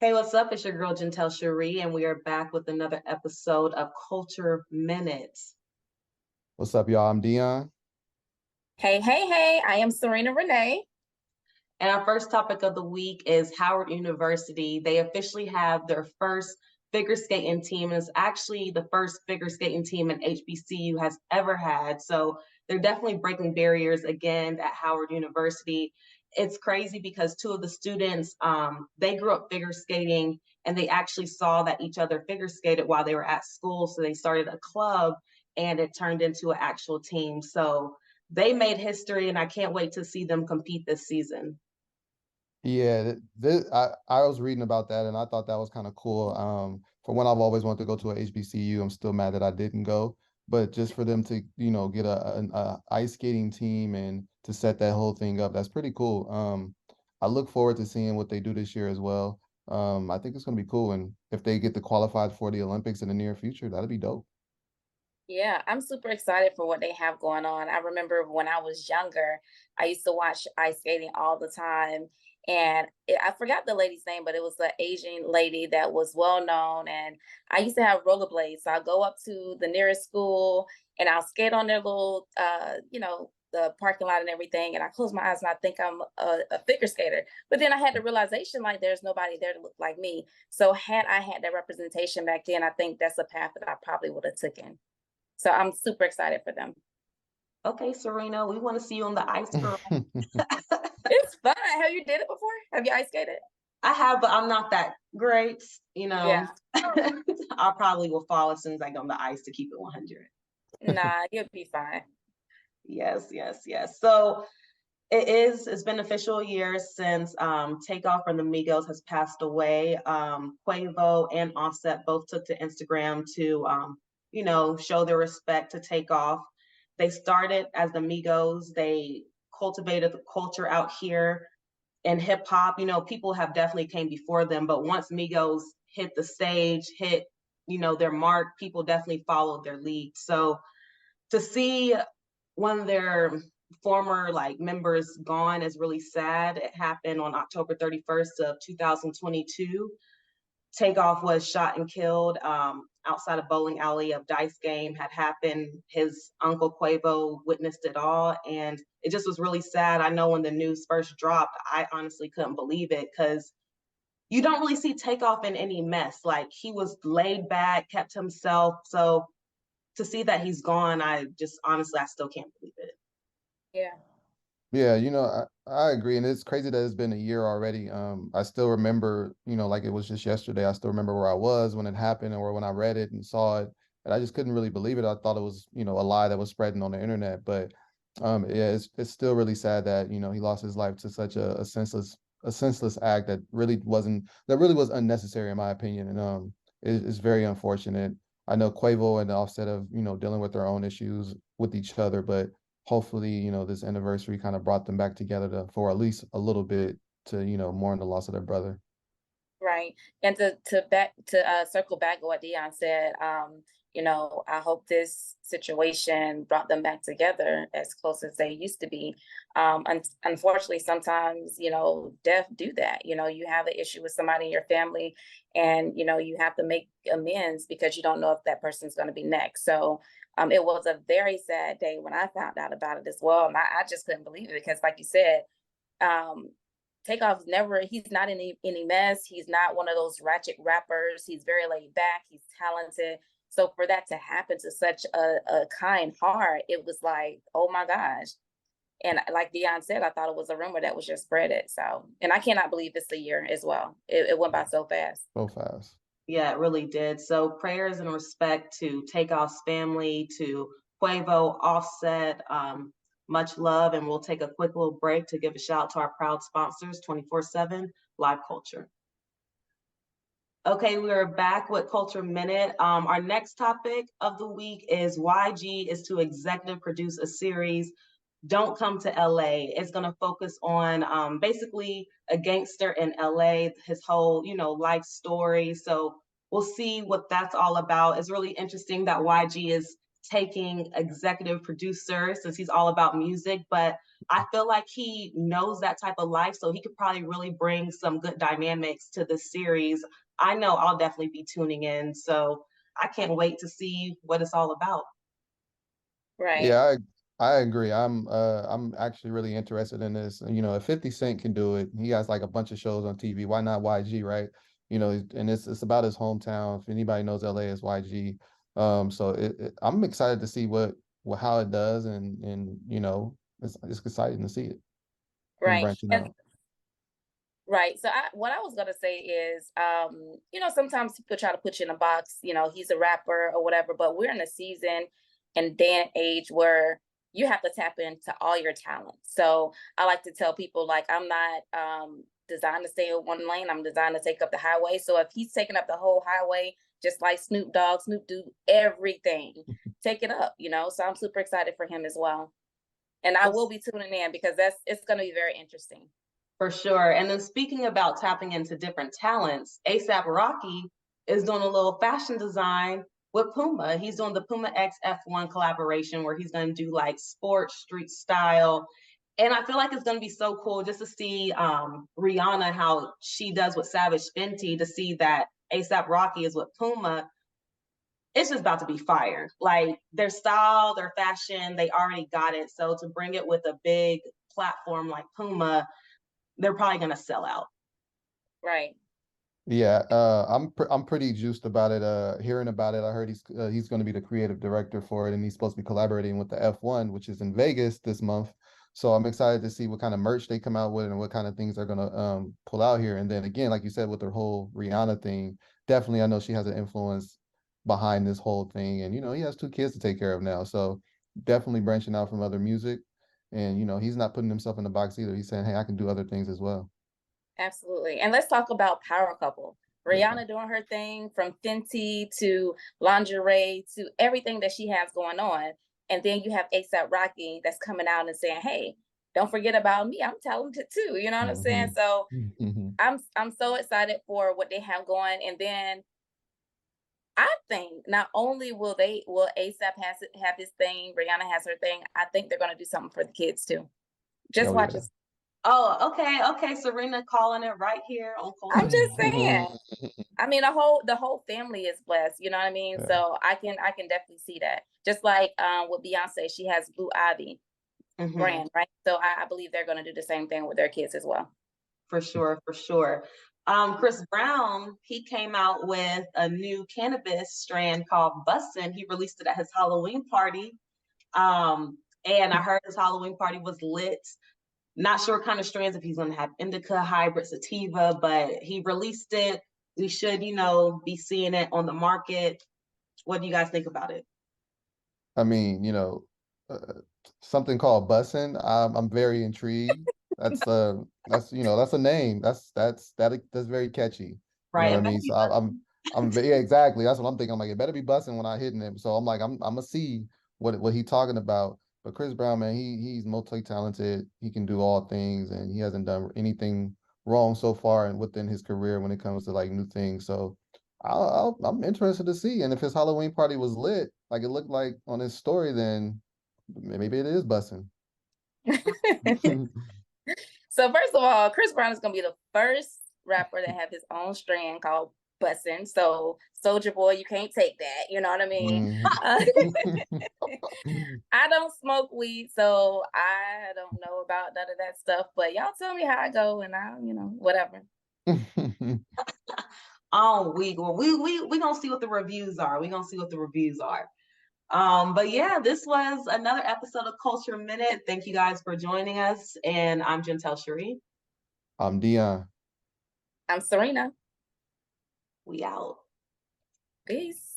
Hey, what's up? It's your girl Gentel Sharrie, and we are back with another episode of Culture Minutes. What's up, y'all? I'm Deion. Hey, hey, hey, I am Sarina Renee. And our first topic of the week is Howard University. They officially have their first figure skating team, and it's actually the first figure skating team an HBCU has ever had. So they're definitely breaking barriers again at Howard University. It's crazy because two of the students, they grew up figure skating and they actually saw that each other figure skated while they were at school. So they started a club and it turned into an actual team. So they made history and I can't wait to see them compete this season. Yeah, I was reading about that and I thought that was kind of cool. For when I've always wanted to go to a HBCU, I'm still mad that I didn't go. But just for them to, get a ice skating team and to set that whole thing up, that's pretty cool. I look forward to seeing what they do this year as well. I think it's gonna be cool. And if they get to qualified for the Olympics in the near future, that'd be dope. Yeah, I'm super excited for what they have going on. I remember when I was younger, I used to watch ice skating all the time. And I forgot the lady's name, but it was an Asian lady that was well known. And I used to have rollerblades. So I'll go up to the nearest school and I'll skate on their little, the parking lot and everything. And I close my eyes and I think I'm a figure skater. But then I had the realization like there's nobody there to look like me. So had I had that representation back then, I think that's a path that I probably would have taken. So I'm super excited for them. Okay, Sarina, we want to see you on the ice, girl. It's fun. Have you did it before? Have you ice skated? I have, but I'm not that great. Yeah. I probably will fall as soon as I go on the ice to keep it 100. Nah, you'll be fine. Yes, yes, yes. So it's been official a year since Takeoff from the Migos has passed away. Quavo and Offset both took to Instagram to show their respect to Takeoff. They started as the Migos. They cultivated the culture out here in hip hop. People have definitely came before them, but once Migos hit the stage, hit their mark, people definitely followed their lead. So to see one of their former members gone is really sad. It happened on October 31st of 2022. Takeoff was shot and killed outside a bowling alley. Of Dice game had happened. His uncle Quavo witnessed it all, and it just was really sad. I know when the news first dropped, I honestly couldn't believe it because you don't really see Takeoff in any mess. Like he was laid back, kept himself. So to see that he's gone, I just honestly, I still can't believe it. Yeah. Yeah, I agree, and it's crazy that it's been a year already. I still remember, like it was just yesterday. I still remember where I was when it happened, or when I read it and saw it, and I just couldn't really believe it. I thought it was, a lie that was spreading on the internet. But, yeah, it's still really sad that he lost his life to such a senseless act that really was unnecessary in my opinion, and it's very unfortunate. I know Quavo and Offset of dealing with their own issues with each other, but hopefully, this anniversary kind of brought them back together for at least a little bit to, mourn the loss of their brother. Right. And to circle back to what Deion said, I hope this situation brought them back together as close as they used to be. Unfortunately, sometimes, death do that. You have an issue with somebody in your family and, you have to make amends because you don't know if that person's going to be next. So it was a very sad day when I found out about it as well. And I just couldn't believe it because like you said, um, Takeoff's he's not in any mess. He's not one of those ratchet rappers. He's very laid back. He's talented. So for that to happen to such a kind heart, it was like, oh my gosh. And like Deion said, I thought it was a rumor that was just spreaded. So, and I cannot believe it's a year as well. It went by so fast. So fast. Yeah, it really did. So prayers and respect to Takeoff's family, to Quavo, Offset, much love. And we'll take a quick little break to give a shout out to our proud sponsors, 24/7 Live Culture. Okay, we're back with Culture Minute. Our next topic of the week is YG is to executive produce a series, Don't Come to LA. It's going to focus on basically a gangster in LA, his whole, life story. So we'll see what that's all about. It's really interesting that YG is taking executive producer since he's all about music, but I feel like he knows that type of life, so he could probably really bring some good dynamics to the series. I know I'll definitely be tuning in, so I can't wait to see what it's all about. Right. Yeah, I agree. I'm actually really interested in this. You know, if 50 Cent can do it, he has like a bunch of shows on TV. Why not YG, right? You know, and it's about his hometown. If anybody knows LA, it's YG. So I'm excited to see what how it does, and you know, it's exciting to see it him Right. branching And out. right. So what I was gonna say is, you know, sometimes people try to put you in a box, you know, he's a rapper or whatever, but we're in a season and day and age where you have to tap into all your talents. So I like to tell people, like, I'm not designed to stay in one lane. I'm designed to take up the highway. So if he's taking up the whole highway, just like Snoop Dogg, Snoop do everything, take it up, you know. So I'm super excited for him as well. And I will be tuning in because it's gonna be very interesting. For sure. And then speaking about tapping into different talents, ASAP Rocky is doing a little fashion design with Puma. He's doing the Puma X F1 collaboration where he's going to do like sports, street style. And I feel like it's going to be so cool just to see Rihanna, how she does with Savage Fenty, to see that ASAP Rocky is with Puma. It's just about to be fire. Like their style, their fashion, they already got it. So to bring it with a big platform like Puma, they're probably going to sell out. Right. Yeah, I'm pretty juiced about it. Hearing about it, I heard he's going to be the creative director for it, and he's supposed to be collaborating with the F1, which is in Vegas this month. So I'm excited to see what kind of merch they come out with and what kind of things they're gonna pull out here. And then again, like you said, with their whole Rihanna thing, definitely I know she has an influence behind this whole thing. And you know, he has 2 kids to take care of now, so definitely branching out from other music. And you know, he's not putting himself in the box either. He's saying, "Hey, I can do other things as well." Absolutely. And let's talk about power couple. Yeah. Rihanna doing her thing from Fenty to lingerie to everything that she has going on. And then you have ASAP Rocky that's coming out and saying, hey, don't forget about me. I'm talented too. You know what I'm saying? Hmm. So Hmm. I'm so excited for what they have going. And then I think not only will ASAP have his thing, Rihanna has her thing, I think they're gonna do something for the kids too. Just Oh watch yeah. it. Oh, okay. Sarina calling it right here on I'm Culture. just saying. I mean, the whole family is blessed. You know what I mean? Yeah. So I can definitely see that. Just like with Beyonce, she has Blue Ivy brand, right? So I believe they're going to do the same thing with their kids as well. For sure, for sure. Chris Brown, he came out with a new cannabis strand called Bussin. He released it at his Halloween party. And I heard his Halloween party was lit. Not sure what kind of strands, if he's going to have indica, hybrid, sativa, but he released it. We should, you know, be seeing it on the market. What do you guys think about it? I mean, you know, something called bussin'. I'm very intrigued. That's you know that's a name. That's very catchy. You know Right? what I It better mean? be So yeah, exactly. That's what I'm thinking. I'm like, it better be bussin' when I hitting him. So I'm like, I'm gonna see what he talking about. But Chris Brown, man, he's multi-talented. He can do all things, and he hasn't done anything wrong so far and within his career when it comes to like new things. So I'm interested to see. And if his Halloween party was lit, like it looked like on his story, then maybe it is busting. So first of all, Chris Brown is going to be the first rapper to have his own strand called Bussin'. So Soldier Boy, you can't take that. You know what I mean? I don't smoke weed, so I don't know about none of that stuff. But y'all tell me how I go, and I'll, you know, whatever. Oh, we gonna see what the reviews are. We gonna see what the reviews are. But yeah, this was another episode of Culture Minute. Thank you guys for joining us. And I'm Gentel Sharrie. I'm Deion. I'm Sarina. We out. Peace.